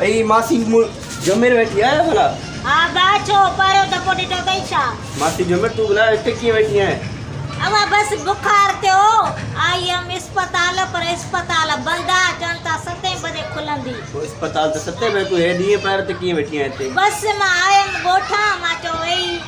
ऐं मासी जुमेर वेठी आहे भला? हाँ बाचो पारो तो पोटी तो कैसा मासी जुमेर तू बुला इतने कीअं वेठी आहे? अब बस बुखार थे हो आई हम अस्पताल पर अस्पताल बंदा जनता 7 बजे खुलंदी तो अस्पताल तो 7 बजे तू हे ॾींहं पहिरियों त कीअं वेठी आहे हिते? बस मां आयम गोठा मां चो वेई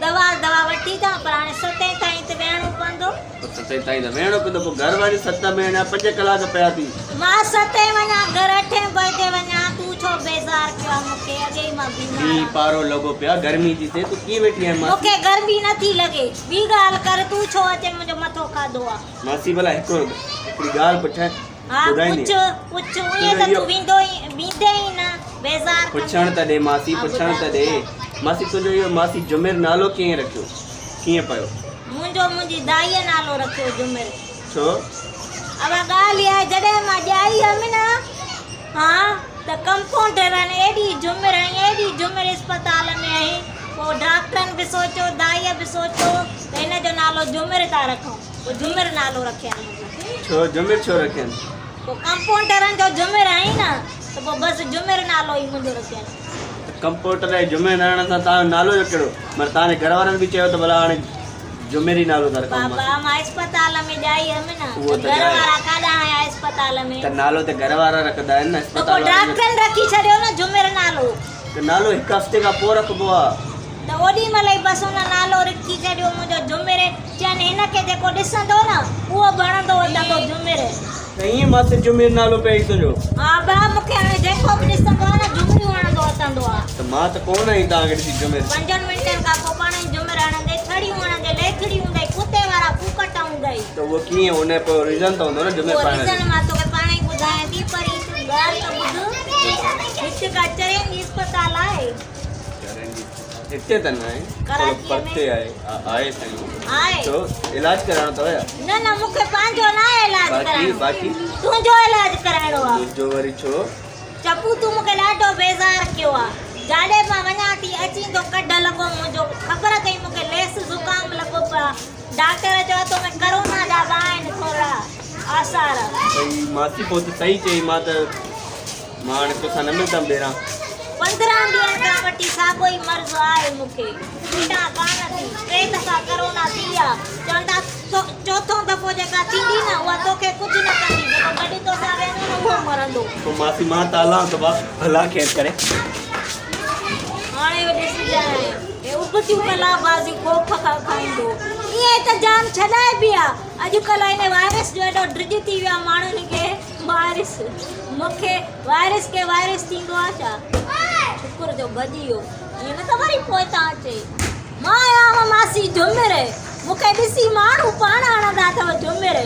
दवा वठी था पर हाणे 7 ताईं त वेहणो पवंदो। 7 ताईं त वेहणो पवंदो, पोइ घर वारी 7 में अञा 5 कलाक पिया थी। मां 7 वञा घर 8 बजे वञा तू छो बेज़ार कयो मूंखे अॼु ई मां बीमार ॿी पारो लॻो पिया गर्मी थी थिए तू कीअं वेठी आहे? मूंखे गर्मी नथी लॻे ॿी ॻाल्हि कर तू छो अचे मुंहिंजो मथो खाधो आहे। मासी भला हिकिड़ी ॻाल्हि पुछां? हाँ पुछ उहे त तू बींदे ई न बेज़ार पुछण त ॾे मासी, पुछण त ॾे। मासी तुंहिंजो इहो मासी जुमेर नालो कीअं रखियो, कीअं पियो? मुंहिंजी दाईअ नालो रखियो जुमेर। छो? अब ॻाल्हि आहे जॾहिं मां ॼाई हुअमि न हाँ त कंपाउंडर एॾी जुमेर अस्पताल में आई पोइ डॉक्टरनि बि सोचियो दाईअ बि सोचियो त हिन जो नालो जुमेर था रखूं पोइ जुमेर नालो रखियनि। छो जुमेर छो रखियनि? पोइ कंपाउंडरनि जो जुमेर आई न त पोइ बसि जुमेर नालो ई मुंहिंजो रखियनि। कंप्यूटर ऐं जुमेर रहण सां तव्हांजो नालो जो कहिड़ो? माना तव्हांजे घर वारनि बि चयो त भला हाणे जुमेर ई नालो था रखूं। बाबा मां अस्पताल में ॼाई हुअमि न घर वारा काॾा आया अस्पताल में त नालो त घर वारा रखंदा आहिनि न त पोइ अस्पताल वारनि। डॉक्टरनि रखी छॾियो न जुमेर नालो। त नालो हिकु हफ़्ते खां पोइ रखिबो आहे। त ओॾी महिल ई बसि हुन नालो रखी छॾियो मुंहिंजो जुमेर चयनि हिनखे जेको ॾिसंदो न उहो बणंदो वधंदो जुमेर। त ईअं मासी जुमेर नालो पई तुंहिंजो? हा भाउ मूंखे हाणे जेको बि ॾिसंदो आहे न जुमेर वणंदो वधंदो आहे। त मां त कोन आई तव्हांखे ॾिसी जुमेर। 5 मिंटनि खां पोइ पाण ई जुमेर हणंदे छड़ियूं हणंदे लेखड़ी हूंदई कुते वारा कुकट हूंदई। त उहो कीअं हुन जो रीज़न त हूंदो न जुमेर पाइण जो? रीज़न मां तोखे पाण ई ॿुधायां थी पर हिकु ॻाल्हि त ॿुध हिते का चरनि अस्पताल आहे हिते त न आहे कराची परते आहे साईं आहे तो इलाज कराइणो अथव या? न मूंखे पंहिंजो न इलाज कराइणो बाक़ी तुंहिंजो इलाज कराइणो आहे। मुंहिंजो वरी छो? चपू तूं मूंखे ॾाढो बेज़ार कयो आहे जाॾे मां वञा थी अची तो कढ लॻो मुंहिंजो ख़बर अथई मूंखे लेस ज़ुकाम लॻो पियो आहे डॉक्टर चयो तो मैं कोरोना जा आहिनि थोरा आसार। भई मासी पोइ त सही चई मां हाणे तोसां न मिलंदमि ॿेरा। 15 ॾींहंनि खां वठी साॻियो ई मर्ज़ आहे मूंखे छुटा कान थी 3 दफ़ा कोरोना थी आहे चवंदा चौथों दफ़ो जेका थींदी न उहा तोखे कुझु न कंदी जेको गॾु तोसां वेंदो न उहो मरंदो। पोइ मासी मां त हलां थो भला खेर करे हाणे ॾिसजांइ हे उबतियूं कलाबाज़ी खोख खां खाईंदो ईअं त जान छॾाए बि आहे। अॼुकल्ह हिन वायरस जो एॾो ड्रिज थी वियो आहे माण्हुनि खे वायरस मूंखे वायरस खे वायरस थींदो आहे छा? शुक्र जो भॼी वियो ईअं न त वरी पोइ तव्हां अचे मां आहियां मासी जुमेर मूंखे ॾिसी माण्हू पाण हणंदा अथव जुमेर।